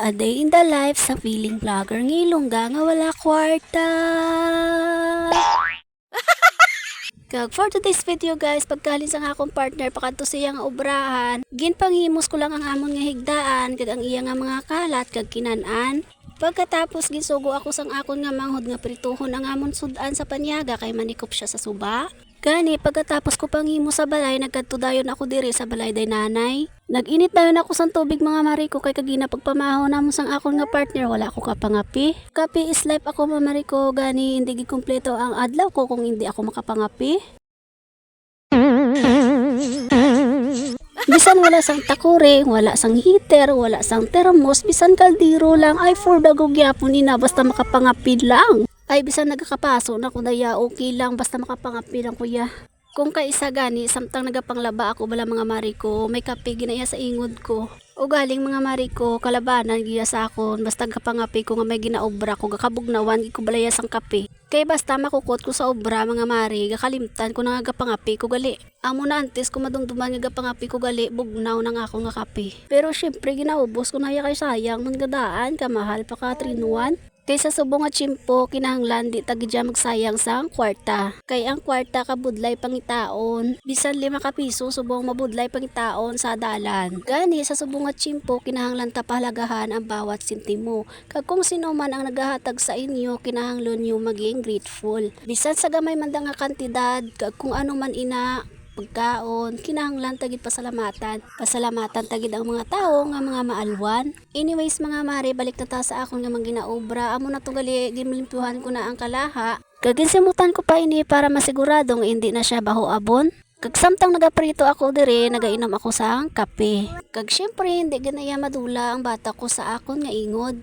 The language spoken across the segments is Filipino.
A day in the life sa feeling vlogger ngilongga nga wala kwarta. Kag for today's video guys, pagkalin sa akong partner pakadto siya nga obrahan, ginpanghimos ko lang ang amon nga higdaan kag ang iya nga mga kalat kag kinan-an. Pagkatapos gisugo ako sang akon nga manghod nga prituhon ang amon sudan sa panyaga kay manikop siya sa suba. Gani pagkatapos ko panghimo sa balay, nagkadto dayon ako diri sa balay day nanay. Nag-init dayon ako sang tubig mga mariko kay kagina pagpamahaw namo sang akon nga partner wala ako kapangapi. Kapi is life ako mga mariko, gani hindi gid kumpleto ang adlaw ko kung hindi ako makapangapi. Bisan wala sang takore, wala sang heater, wala sang termos, bisan kaldero lang ay for dagog gyapon ina basta makapangapid lang. Ay bisan nagkakapaso na ko daya okay lang basta makapangapi lang kuya. Kung kaisa gani samtang nagapanglaba ako bala mga mariko, may kape ginaya sa ingod ko. O galing mga mariko, kalabanan giya sa akon basta kapangapi ko nga may ginaobra ko gakabugnawan gi ko balaya sang kape. Kay basta makukot ko sa obra mga mari, gakalimtan ko nga gapangapi ko gali. Amo na antes ko madungduman nga gapangapi ko gali, bugnaw na nga ako nga kape. Pero syempre ginaubos ko na kay sayang man gadaan kamahal pa ka 3-in-1. Kaysa subong nga tsimpo, kinahanglan di tagidya magsayang sang kwarta. Kay ang kwarta kabudlay pangitaon. Bisan 5 ka piso subong mabudlay pangitaon sa dalan. Gani sa subong nga tsimpo, kinahanglan ta pahalagahan ang bawat sentimo. Kag kung sino man ang naghahatag sa inyo, kinahanglan nyo maging grateful. Bisan sa gamay man nga kantidad, kag kung ano man ina pagkaon, kinahanglan tagid pasalamatan. Pasalamatan tagid ang mga tao nga mga maalwan. Anyways mga mare, balik na ta sa akon nga ginaobra. Amo na to gali, ginlimpuhan ko na ang kalaha. Kaginsimutan ko pa ini para masiguradong hindi na siya baho abon. Kag samtang nagaprito ako dire, nagainom ako sa kape. Kag syempre hindi ganaya madula ang bata ko sa akon nga ingod.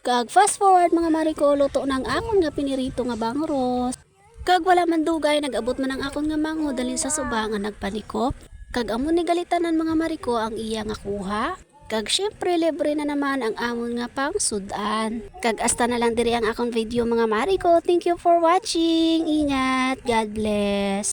Kag fast forward mga mariko, luto ng akon nga pinirito nga bangros. Kag wala man dugay, nag-abot man ang akon nga mango dalin sa suba nga nagpanikop. Kag amon ni galitanan mga mariko ang iya nga kuha. Kag syempre libre na naman ang amon nga pang sudan. Kag hasta na lang diri ang akong video mga mariko. Thank you for watching. Ingat. God bless.